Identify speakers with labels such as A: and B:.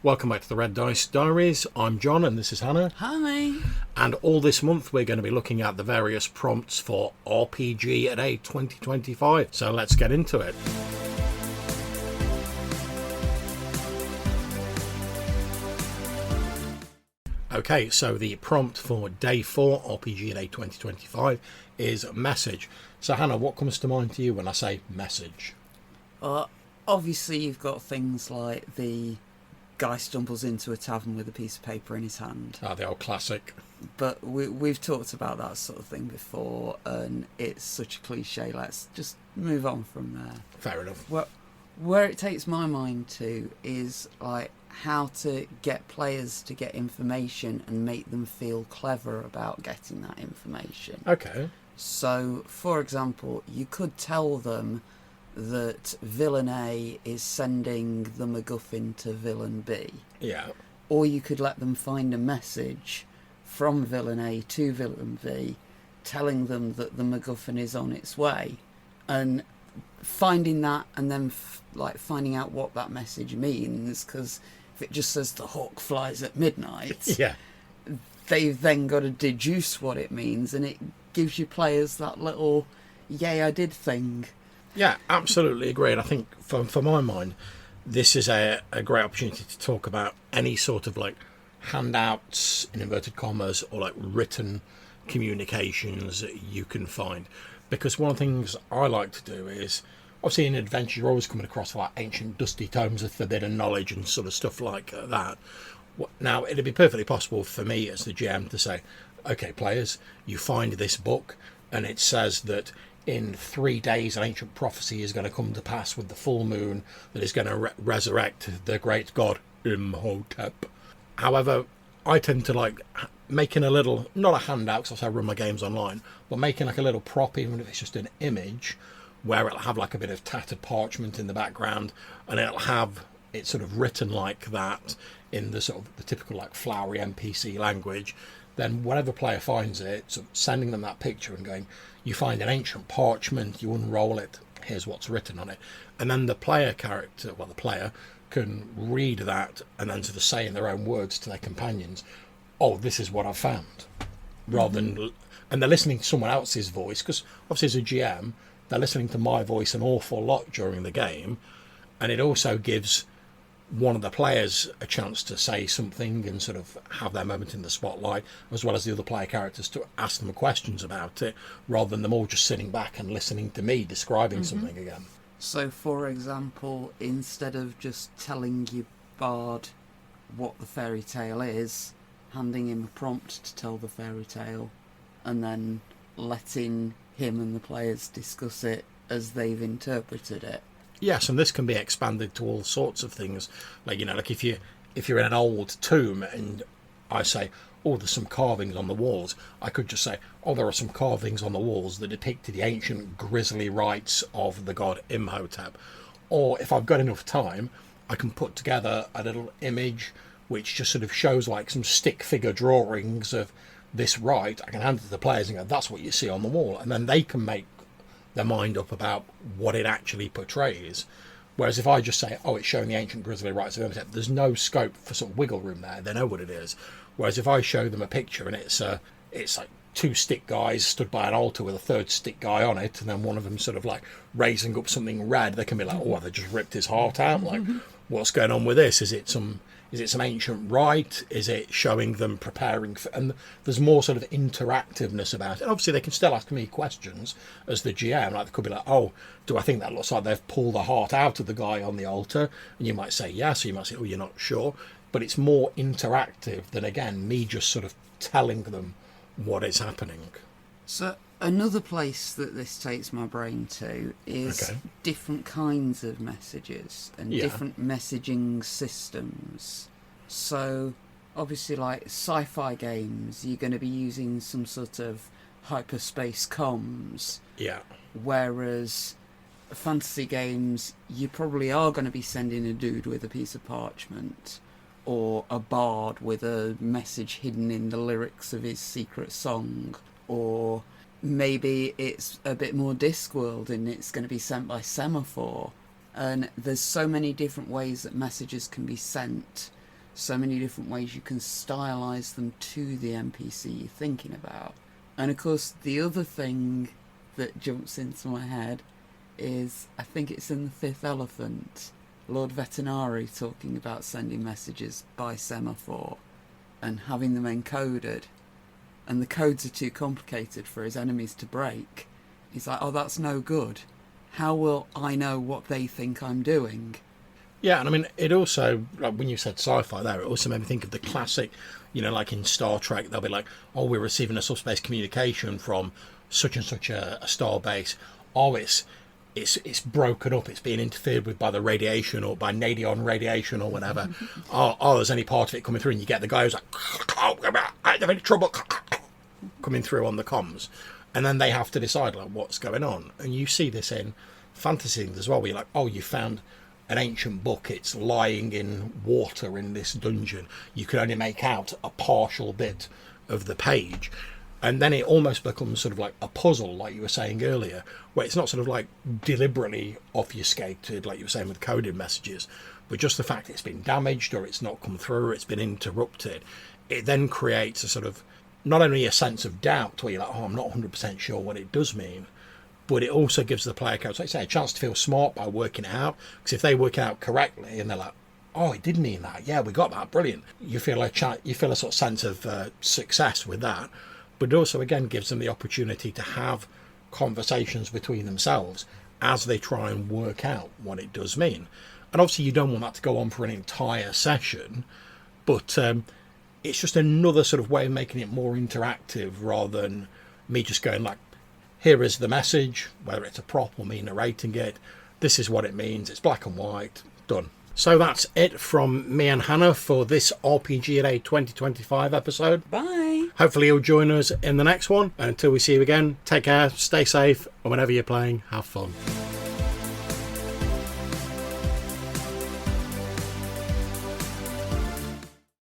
A: Welcome back to the Red Dice Diaries. I'm John and this is Hannah.
B: Hi.
A: And all this month we're going to be looking at the various prompts for RPGaDay 2025. So let's get into it. Okay, so the prompt for Day 4 RPGaDay 2025 is message. So Hannah, what comes to mind to you when I say message?
B: Obviously you've got things like the guy stumbles into a tavern with a piece of paper in his hand.
A: The old classic.
B: But we've talked about that sort of thing before, and it's such a cliche. Let's just move on from there.
A: Fair enough.
B: Where it takes my mind to is like how to get players to get information and make them feel clever about getting that information.
A: Okay.
B: So, for example, you could tell them that villain A is sending the MacGuffin to villain B.
A: Yeah.
B: Or you could let them find a message from villain A to villain B telling them that the MacGuffin is on its way. And finding that and then finding out what that message means, because if it just says the hawk flies at midnight,
A: Yeah.
B: they've then got to deduce what it means, and it gives you players that little yay I did thing.
A: Yeah, absolutely agree. And I think for my mind, this is a great opportunity to talk about any sort of like handouts, in inverted commas, or like written communications that you can find. Because one of the things I like to do is, obviously in adventure, you're always coming across like ancient dusty tomes of forbidden knowledge and sort of stuff like that. Now, it'd be perfectly possible for me as the GM to say, okay, players, you find this book and it says that in 3 days an ancient prophecy is going to come to pass with the full moon that is going to resurrect the great god Imhotep. However, I tend to like making a little, not a handout because I run my games online, but making like a little prop, even if it's just an image, where it'll have like a bit of tattered parchment in the background and it'll have it sort of written like that in the sort of the typical like flowery NPC language. Then whatever player finds it, sort of sending them that picture and going, you find an ancient parchment, you unroll it, here's what's written on it. And then the player can read that and then sort of say in their own words to their companions, oh, this is what I've found. Rather than, and they're listening to someone else's voice, because obviously as a GM, they're listening to my voice an awful lot during the game. And it also gives one of the players a chance to say something and sort of have their moment in the spotlight, as well as the other player characters to ask them questions about it, rather than them all just sitting back and listening to me describing something again.
B: So, for example, instead of just telling your bard what the fairy tale is, handing him a prompt to tell the fairy tale, and then letting him and the players discuss it as they've interpreted it.
A: Yes, and this can be expanded to all sorts of things. Like, like if you're in an old tomb and I say, oh, there's some carvings on the walls, I could just say, oh, there are some carvings on the walls that depict the ancient grisly rites of the god Imhotep. Or if I've got enough time, I can put together a little image which just sort of shows like some stick figure drawings of this rite. I can hand it to the players and go, that's what you see on the wall. And then they can make their mind up about what it actually portrays. Whereas if I just say, oh, it's showing the ancient grisly rites of Imhotep, there's no scope for sort of wiggle room there. They know what it is. Whereas if I show them a picture and it's like 2 stick guys stood by an altar with a 3rd stick guy on it, and then one of them sort of like raising up something red, they can be like, oh, they just ripped his heart out. Like, what's going on with this? Is it some ancient rite? Is it showing them preparing for... And there's more sort of interactiveness about it. And obviously, they can still ask me questions as the GM. Like, they could be like, oh, do I think that looks like they've pulled the heart out of the guy on the altar? And you might say yes, or you might say, oh, you're not sure. But it's more interactive than, again, me just sort of telling them what is happening.
B: So another place that this takes my brain to is different kinds of messages and different messaging systems. So obviously like sci-fi games, you're going to be using some sort of hyperspace comms.
A: Yeah.
B: Whereas fantasy games, you probably are going to be sending a dude with a piece of parchment, or a bard with a message hidden in the lyrics of his secret song, or maybe it's a bit more Discworld and it's going to be sent by semaphore. And there's so many different ways that messages can be sent so many different ways you can stylize them to the NPC you're thinking about. And of course, the other thing that jumps into my head is, I think it's in The Fifth Elephant, Lord Vetinari talking about sending messages by semaphore and having them encoded, and the codes are too complicated for his enemies to break. He's like, oh, that's no good. How will I know what they think I'm doing?
A: Yeah, and I mean, it also, like when you said sci-fi there, it also made me think of the classic, you know, like in Star Trek, they'll be like, oh, we're receiving a subspace communication from such and such a star base. Oh, it's broken up, it's being interfered with by the radiation or by Nadion radiation or whatever. Oh, there's any part of it coming through, and you get the guy who's like, oh, I have any trouble coming through on the comms. And then they have to decide, like, what's going on. And you see this in fantasy things as well, where you're like, oh, you found an ancient book, it's lying in water in this dungeon. You can only make out a partial bit of the page. And then it almost becomes sort of like a puzzle, like you were saying earlier, where it's not sort of like deliberately obfuscated, like you were saying with coded messages, but just the fact it's been damaged or it's not come through or it's been interrupted. It then creates a sort of, not only a sense of doubt where you're like, oh, I'm not 100% sure what it does mean, but it also gives the player, like I say, a chance to feel smart by working it out. Because if they work it out correctly and they're like, oh, it did mean that, yeah, we got that, brilliant, you feel a sort of sense of success with that. But it also, again, gives them the opportunity to have conversations between themselves as they try and work out what it does mean. And obviously you don't want that to go on for an entire session, but it's just another sort of way of making it more interactive, rather than me just going like, here is the message, whether it's a prop or me narrating it, this is what it means, it's black and white, done. So that's it from me and Hannah for this RPGaDay 2025 episode.
B: Bye!
A: Hopefully you'll join us in the next one. Until we see you again, take care, stay safe, and whenever you're playing, have fun.